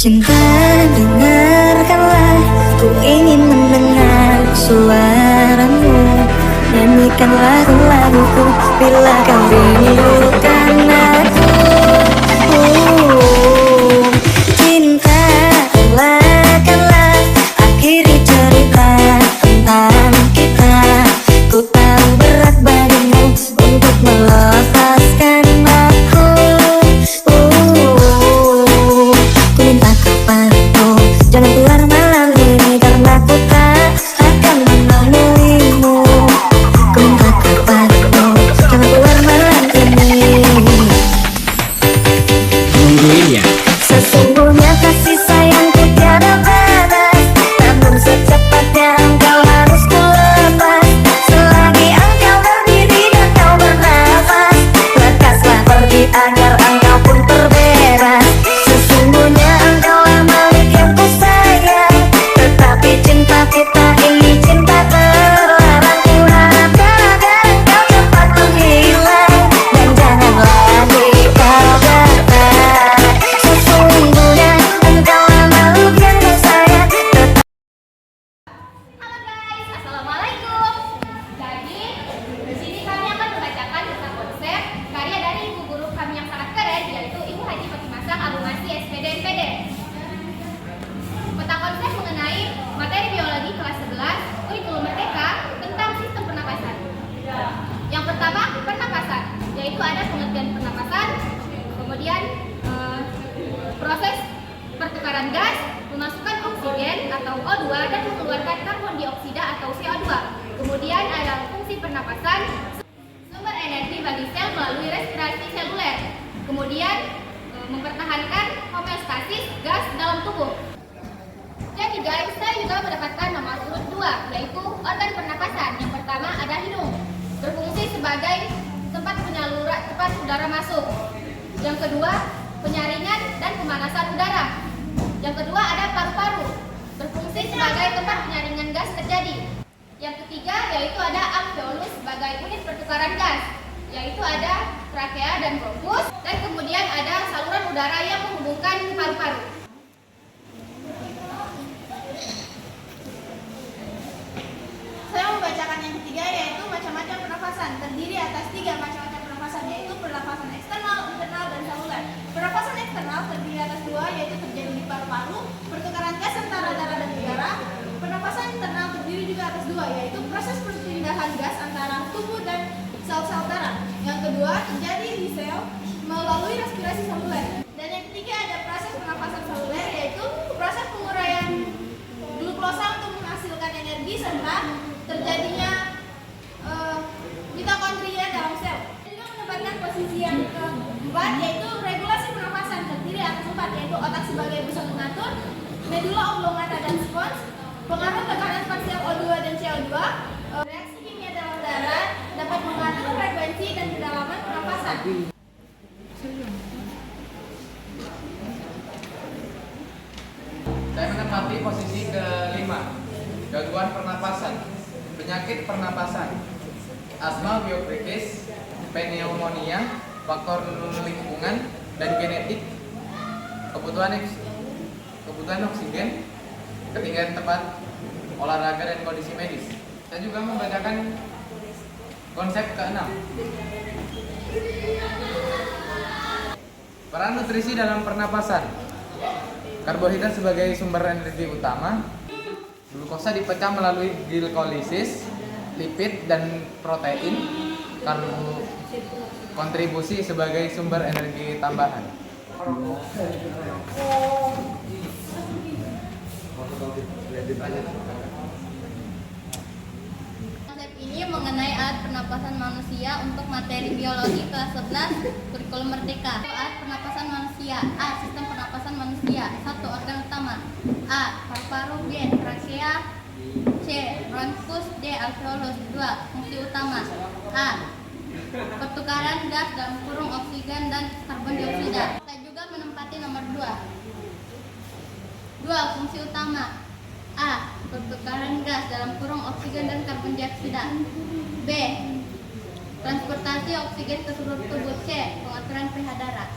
Cinta, dengarkanlah, ku ingin mendengar suaramu. Nyanyikan lagu-laguku bila kau rindukan aku. Cinta, relakanlah, akhiri cerita tentang kita. Ku tahu berat bagimu untuk melepaskan aku. Ku minta kepadamu, jangan keluar malam ini karena ku tak akan menemuimu. Ku minta kepadamu, jangan keluar malam ini. Nungguin ya. Sesungguhnya kasih sayangku tiada batas, namun secepatnya engkau harus ku lepas. Selagi engkau berdiri dan kau bernafas, lekaslah pergi agar engkau pun terbebas. Sesungguhnya engkaulah milik yang ku sayang, tetapi cinta kita ini cinta terlarang. Ku harapkan agar engkau cepat menghilang dan jangan lagi kau datang. Sesungguhnya engkaulah makhluk yang ku sayang. Halo guys, assalamualaikum. Jadi di sini kami akan membacakan tentang konsep karya dari ibu guru kami yang sangat keren, yaitu Ibu Haji Fatimah Alumasi SPD MPD. Peta konsep mengenai materi biologi kelas 11 kurikulum merdeka tentang sistem pernapasan. Yang pertama, pernapasan, yaitu ada pengertian pernapasan, kemudian proses pertukaran gas, memasukkan oksigen atau O2 dan mengeluarkan karbon dioksida atau CO2. Kemudian ada fungsi pernapasan, sumber energi bagi sel melalui respirasi seluler. Kemudian mempertahankan homeostasis gas dalam tubuh. Jadi guys, saya juga mendapatkan nomor urut 2, yaitu organ pernapasan. Yang pertama ada hidung, berfungsi sebagai tempat penyaluran cepat udara masuk. Yang kedua, penyaringan dan pemanasan udara. Yang kedua ada paru-paru, berfungsi sebagai tempat penyaringan gas terjadi. Yang ketiga yaitu ada alveolus sebagai unit pertukaran gas, yaitu ada trakea dan bronkus. Dan kemudian ada saluran udara yang menghubungkan paru-paru. Saya membacakan yang ketiga, yaitu macam-macam pernafasan. Terdiri atas 3 macam-macam pernafasan, yaitu pernafasan eksternal, internal, dan saluler. Pernafasan eksternal terdiri atas 2, yaitu terjadi di paru-paru, pertukaran gas antara darah dan udara. Pernafasan internal terdiri juga atas 2, yaitu proses perpindahan gas antara tubuh dan sel-sel darah. Yang kedua terjadi di sel melalui respirasi seluler. Dan yang ketiga ada proses pernafasan seluler, yaitu proses penguraian glukosa untuk menghasilkan energi serta terjadinya mitokondria dalam sel. Juga menempatkan posisi yang keempat, yaitu regulasi pernafasan. Terdiri atas 4, yaitu otak sebagai pusat mengatur, medula oblongata dan spons, pengaruh tekanan parsial O2 dan CO2, reaksi kimia dalam darah, dapat mengatur frekuensi dan kedalaman pernafasan. Saya menempati posisi kelima, gangguan pernapasan, penyakit pernapasan, asma biokritis, pneumonia, faktor lingkungan dan genetik, kebutuhan oksigen, ketinggian tempat olahraga dan kondisi medis. Saya juga membacakan konsep ke-6. Peran nutrisi dalam pernapasan. Karbohidrat sebagai sumber energi utama, glukosa dipecah melalui glikolisis, lipid dan protein, kontribusi sebagai sumber energi tambahan. Konsep ini mengenai alat pernapasan manusia untuk materi biologi kelas 11 kurikulum merdeka. Alat pernapasan manusia. A. Sistem pernapasan manusia. 1. Organ utama. A. Paru-paru. B. Trakea. C. Bronkus. D. Alveolus. 2. Fungsi utama. A. Pertukaran gas dalam kurung oksigen dan karbon dioksida. Saya juga menempati nomor 2. 2. Fungsi utama. A. Pertukaran gas dalam kurung oksigen dan karbon dioksida. B. Transportasi oksigen ke seluruh tubuh. C. Pengaturan pH darah.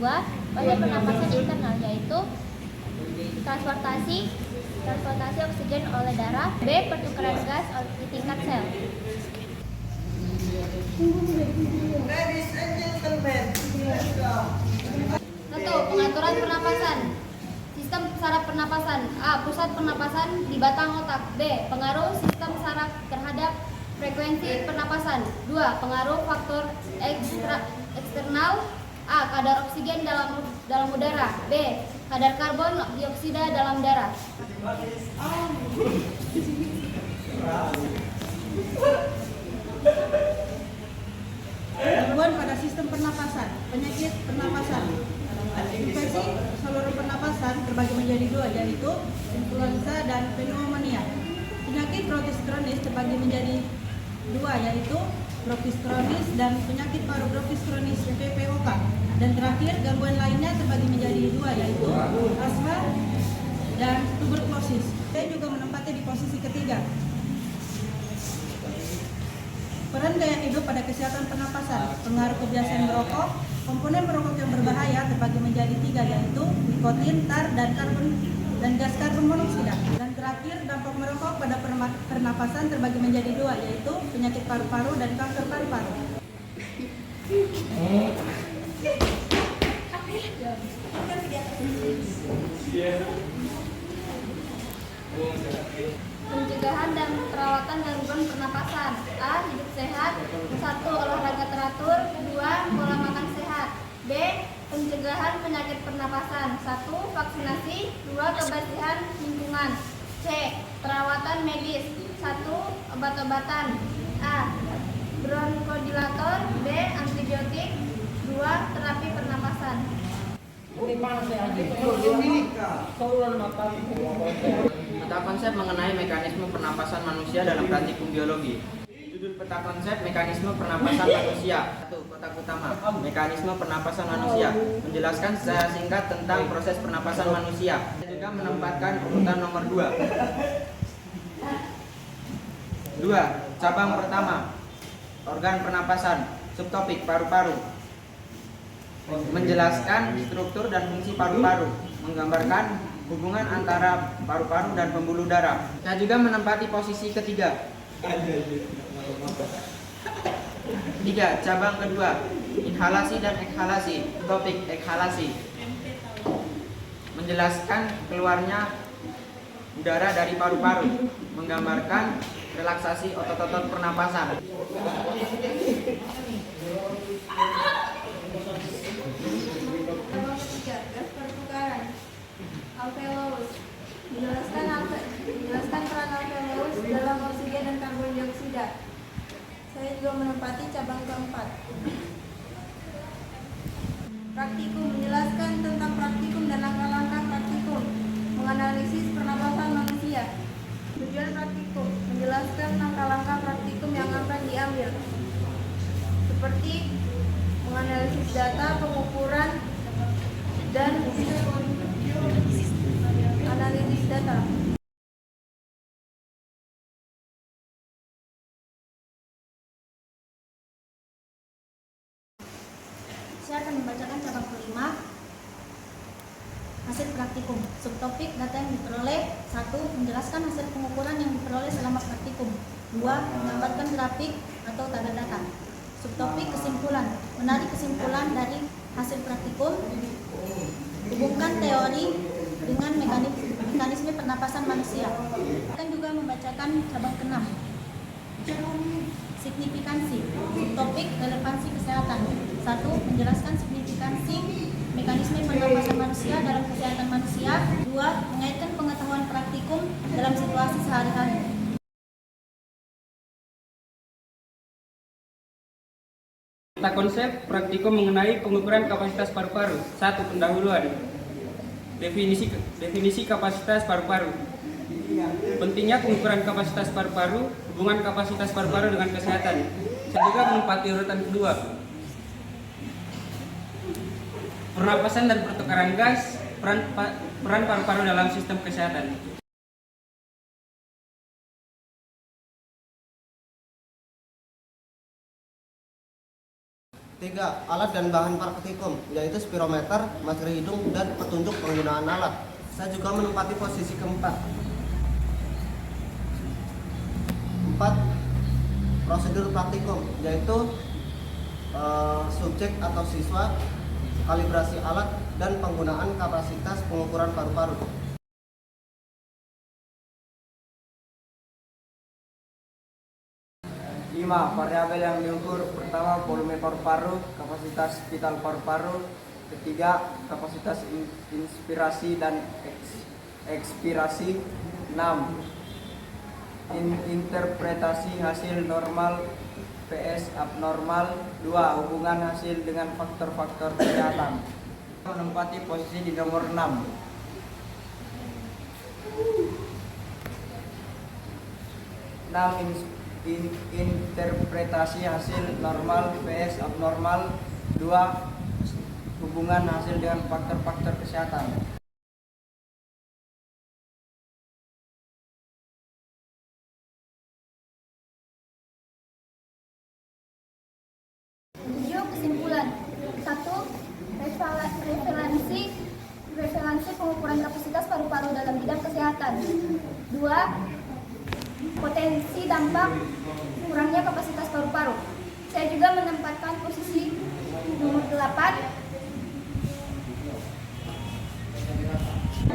kedua pada pernapasan internal, yaitu transportasi oksigen oleh darah. B. Pertukaran gas di tingkat sel. Satu. Pengaturan pernapasan. Sistem saraf pernapasan. A. Pusat pernapasan di batang otak. B. Pengaruh sistem saraf terhadap frekuensi pernapasan. 2. Pengaruh faktor eksternal. A. Kadar oksigen dalam udara. B. Kadar karbon dioksida dalam darah. Gangguan pada sistem pernapasan, penyakit pernapasan. Infeksi saluran pernapasan terbagi menjadi dua, yaitu influenza dan pneumonia. Penyakit bronkitis kronis terbagi menjadi dua, yaitu bronkitis kronis dan penyakit paru bronkitis kronis (PPOK). Dan terakhir, gangguan lainnya terbagi menjadi dua, yaitu asma dan tuberkulosis. Saya juga menempati di posisi ketiga. Peran gaya hidup pada kesehatan pernapasan, pengaruh kebiasaan merokok. Komponen merokok yang berbahaya terbagi menjadi tiga, yaitu nikotin, tar, dan gas karbon monoksida. Dan terakhir, dampak merokok pada pernapasan terbagi menjadi dua, yaitu penyakit paru-paru dan kanker paru-paru. Pencegahan dan perawatan gangguan pernapasan. A. Hidup sehat. 1. Olahraga teratur. 2. Pola makan sehat. B. Pencegahan penyakit pernapasan. 1. Vaksinasi. 2. Kebersihan lingkungan. C. Perawatan medis. 1. Obat-obatan. A. Bronkodilator. B. Antibiotik. 2. Terapi pernapasan. Peta konsep mengenai mekanisme pernapasan manusia dalam praktikum biologi. Judul peta konsep mekanisme pernapasan manusia. 1. Kotak utama. Mekanisme pernapasan manusia menjelaskan secara singkat tentang proses pernapasan manusia. Dan juga menempatkan urutan nomor 2. 2. Cabang pertama. Organ pernapasan. Subtopik paru-paru. Menjelaskan struktur dan fungsi paru-paru, menggambarkan hubungan antara paru-paru dan pembuluh darah. Saya juga menempati posisi ketiga. 3. Cabang kedua, inhalasi dan ekhalasi. Topik ekhalasi menjelaskan keluarnya udara dari paru-paru, menggambarkan relaksasi otot-otot pernapasan. Gas pertukaran. Alveolus menjelaskan peran alveolus dalam oksigen dan karbon dioksida. Saya juga menempati cabang keempat. Praktikum menjelaskan tentang praktikum dan langkah-langkah praktikum, menganalisis pernapasan manusia. Tujuan praktikum menjelaskan langkah-langkah praktikum yang akan diambil, seperti menganalisis data, pengukuran, dan analisis data. Saya akan membacakan cabang kelima, hasil praktikum. Subtopik data yang diperoleh. 1. Menjelaskan hasil pengukuran yang diperoleh selama praktikum. 2. Menggambarkan grafik atau tanda data. Subtopik kesimpulan. Menarik kesimpulan dari hasil praktikum. Hubungkan teori dengan mekanisme pernapasan manusia. Akan juga membacakan cabang ke-6. Signifikansi. Subtopik relevansi kesehatan. 1. Menjelaskan signifikansi mekanisme pernapasan manusia dalam kesehatan manusia. 2. Mengaitkan pengetahuan praktikum dalam situasi sehari-hari. Peta konsep praktikum mengenai pengukuran kapasitas paru-paru. 1. Pendahuluan. Definisi kapasitas paru-paru. Pentingnya pengukuran kapasitas paru-paru, hubungan kapasitas paru-paru dengan kesehatan. Saya juga menempati urutan kedua. Pernapasan dan pertukaran gas, peran paru-paru dalam sistem kesehatan. 3. Alat dan bahan praktikum, yaitu spirometer, masker hidung, dan petunjuk penggunaan alat. Saya juga menempati posisi keempat. 4. Prosedur praktikum, yaitu subjek atau siswa, kalibrasi alat, dan penggunaan kapasitas pengukuran paru-paru. 5. Variabel yang diukur: pertama, volume paru-paru, kapasitas vital paru-paru. Ketiga, kapasitas inspirasi dan ekspirasi. 6. Interpretasi hasil normal vs abnormal. 2. Hubungan hasil dengan faktor-faktor kesehatan. Menempati posisi di nomor 6. Interpretasi hasil normal vs abnormal. 2. Hubungan hasil dengan faktor-faktor kesehatan. Kesimpulan. 1. Referensi pengukuran kapasitas paru-paru dalam bidang kesehatan. 2. Potensi dampak kurangnya kapasitas paru-paru. Saya juga menempatkan posisi nomor 8.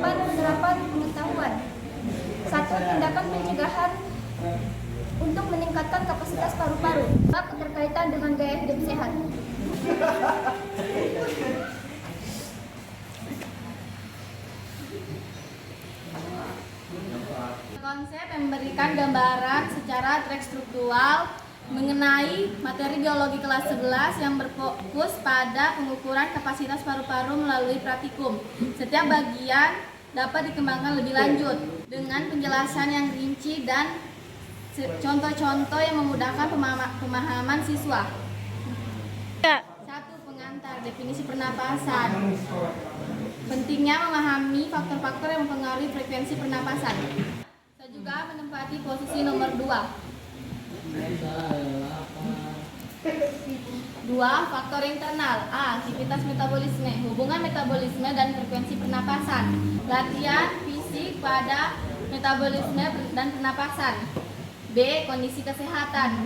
Penerapan pengetahuan. 1. Tindakan pencegahan untuk meningkatkan kapasitas paru-paru. Keterkaitan dengan gaya hidup sehat. Konsep memberikan gambaran secara struktural mengenai materi biologi kelas 11 yang berfokus pada pengukuran kapasitas paru-paru melalui praktikum. Setiap bagian dapat dikembangkan lebih lanjut dengan penjelasan yang rinci dan contoh-contoh yang memudahkan pemahaman siswa. 1. Pengantar definisi pernapasan. Pentingnya memahami faktor-faktor yang mempengaruhi frekuensi pernapasan. Saya juga menempati posisi nomor 2. 2. Faktor internal. A. Aktivitas metabolisme, hubungan metabolisme dan frekuensi pernapasan. Latihan fisik pada metabolisme dan pernapasan. B. Kondisi kesehatan,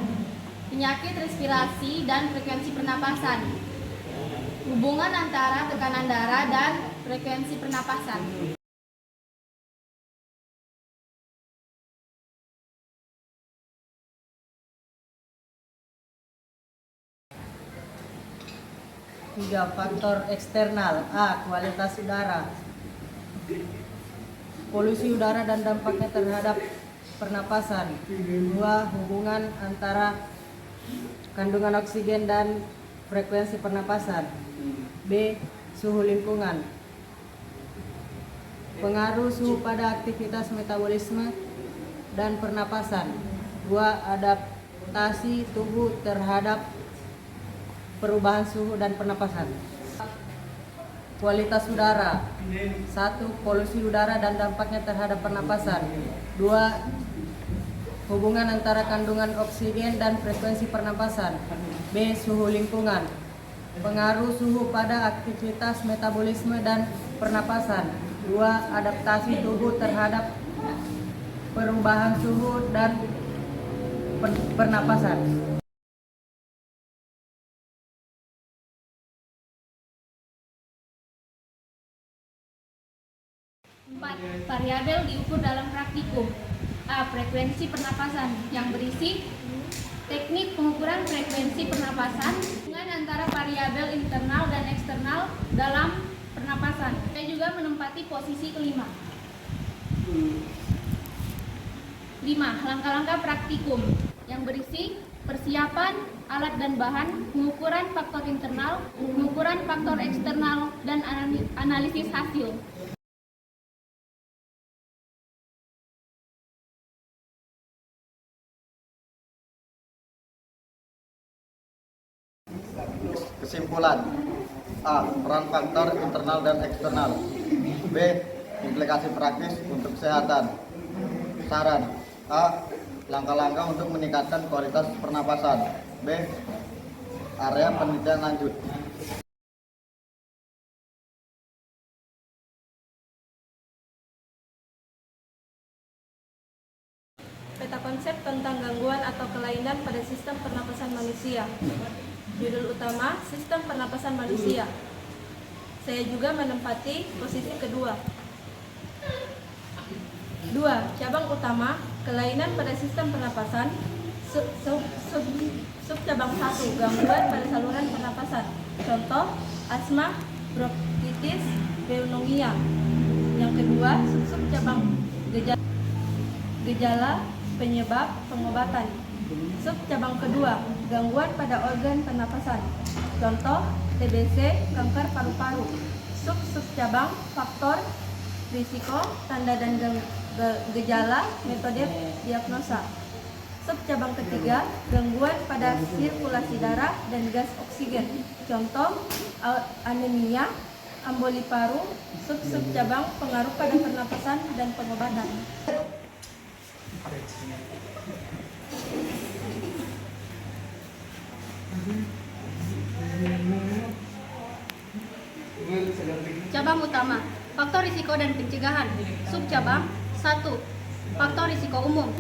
penyakit respirasi dan frekuensi pernapasan. Hubungan antara tekanan darah dan frekuensi pernapasan. Tiga. Faktor eksternal. A. Kualitas udara, polusi udara dan dampaknya terhadap pernapasan. 2. Hubungan antara kandungan oksigen dan frekuensi pernapasan. B. Suhu lingkungan, pengaruh suhu pada aktivitas metabolisme dan pernapasan. 2. Adaptasi tubuh terhadap perubahan suhu dan pernapasan. Kualitas udara. 1. Polusi udara dan dampaknya terhadap pernapasan. 2. Hubungan antara kandungan oksigen dan frekuensi pernapasan. B. Suhu lingkungan, pengaruh suhu pada aktivitas metabolisme dan pernapasan. 2. Adaptasi tubuh terhadap perubahan suhu dan pernapasan. 4. Variabel diukur dalam praktikum. A. Frekuensi pernapasan yang berisi teknik pengukuran frekuensi pernapasan, hubungan antara variabel internal dan eksternal dalam pernapasan. Saya juga menempati posisi kelima. 5. Langkah-langkah praktikum yang berisi persiapan alat dan bahan, pengukuran faktor internal, pengukuran faktor eksternal, dan analisis hasil. Kesimpulan. A. Peran faktor internal dan eksternal. B. Implikasi praktis untuk kesehatan. Saran. A. Langkah-langkah untuk meningkatkan kualitas pernapasan. B. area penelitian lanjut. Peta konsep tentang gangguan atau kelainan pada sistem pernapasan manusia. Judul utama, sistem pernapasan manusia. Saya juga menempati posisi kedua. 2. Cabang utama, kelainan pada sistem pernapasan. Subcabang 1, gangguan pada saluran pernapasan. Contoh, asma, bronkitis, pneumonia. Yang kedua, subcabang gejala, penyebab, pengobatan. Subcabang kedua, gangguan pada organ pernapasan. Contoh, TBC, kanker paru-paru. Subcabang faktor, risiko, tanda dan gejala, metode diagnosa. Subcabang ketiga, gangguan pada sirkulasi darah dan gas oksigen. Contoh, anemia, emboli paru. Subcabang pengaruh pada pernapasan dan pengobatan. Cabang utama, faktor risiko dan pencegahan. Subcabang 1, faktor risiko umum.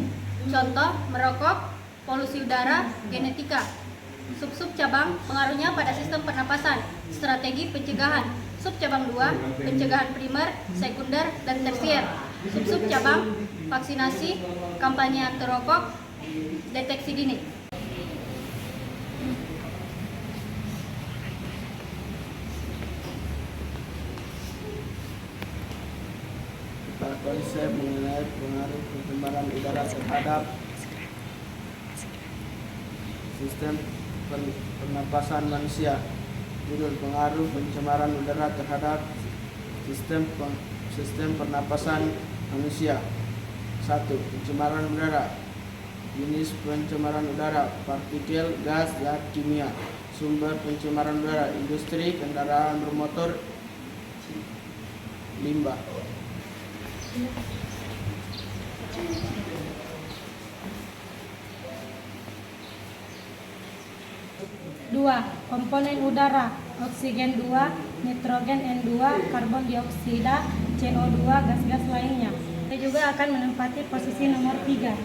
Contoh, merokok, polusi udara, genetika. Subcabang pengaruhnya pada sistem pernapasan, strategi pencegahan. Subcabang 2, pencegahan primer, sekunder, dan tersier. Subcabang vaksinasi, kampanye anti rokok, deteksi dini. Konsep mengenai pengaruh pencemaran udara terhadap sistem pernapasan manusia. Judul pengaruh pencemaran udara terhadap sistem pernapasan manusia. 1. Pencemaran udara. Jenis pencemaran udara: partikel, gas, zat kimia. Sumber pencemaran udara: industri, kendaraan bermotor, limbah. 2. Komponen udara: oksigen 2, nitrogen N2, karbon dioksida, CO2, gas-gas lainnya. Saya juga akan menempati posisi nomor 3.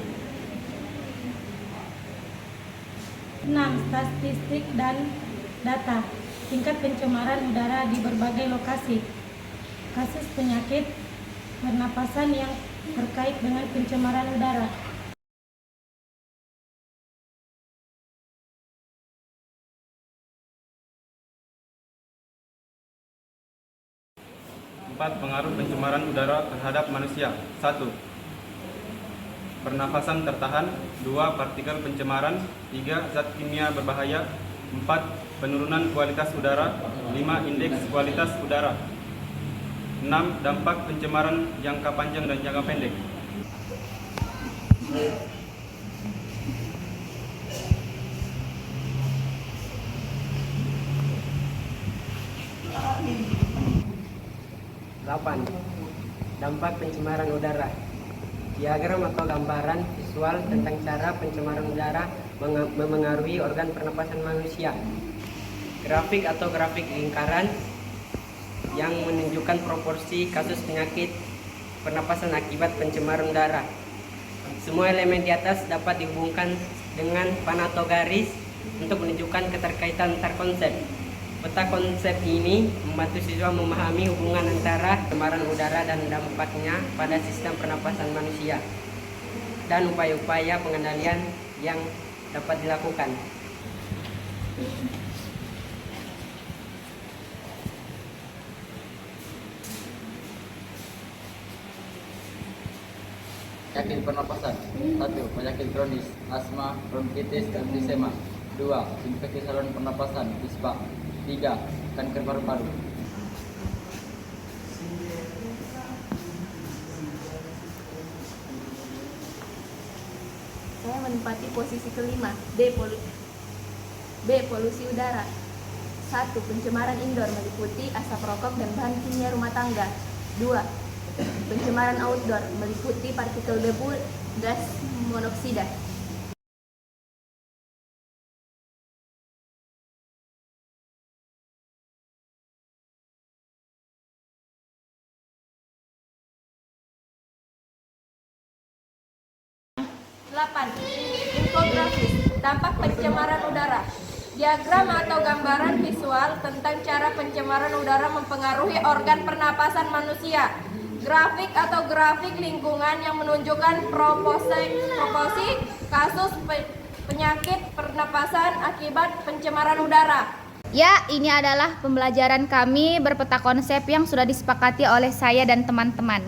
6. Statistik dan data. Tingkat pencemaran udara di berbagai lokasi. Kasus penyakit pernapasan yang terkait dengan pencemaran udara. Pengaruh pencemaran udara terhadap manusia. 1. Pernafasan tertahan. 2. Partikel pencemaran. 3. Zat kimia berbahaya. 4. Penurunan kualitas udara. 5. Indeks kualitas udara. 6. Dampak pencemaran jangka panjang dan jangka pendek. Dampak pencemaran udara. Diagram atau gambaran visual tentang cara pencemaran udara memengaruhi organ pernapasan manusia. Grafik atau grafik lingkaran yang menunjukkan proporsi kasus penyakit pernapasan akibat pencemaran udara. Semua elemen di atas dapat dihubungkan dengan panah atau garis untuk menunjukkan keterkaitan antar konsep. Peta konsep ini membantu siswa memahami hubungan antara pencemaran udara dan dampaknya pada sistem pernapasan manusia dan upaya-upaya pengendalian yang dapat dilakukan. Penyakit pernapasan. 1. Penyakit kronis, asma, bronkitis, emfisema. 2. Infeksi saluran pernapasan, ISPA. 3. Kanker paru-paru. Saya menempati posisi kelima. B. Polusi udara. 1. Pencemaran indoor meliputi asap rokok dan bahan kimia rumah tangga. 2. Pencemaran outdoor meliputi partikel debu, gas monoksida. 8. Infografis, dampak pencemaran udara. Diagram atau gambaran visual tentang cara pencemaran udara mempengaruhi organ pernapasan manusia. Grafik atau grafik lingkungan yang menunjukkan proporsi kasus penyakit pernapasan akibat pencemaran udara. Ya, ini adalah pembelajaran kami berpeta konsep yang sudah disepakati oleh saya dan teman-teman.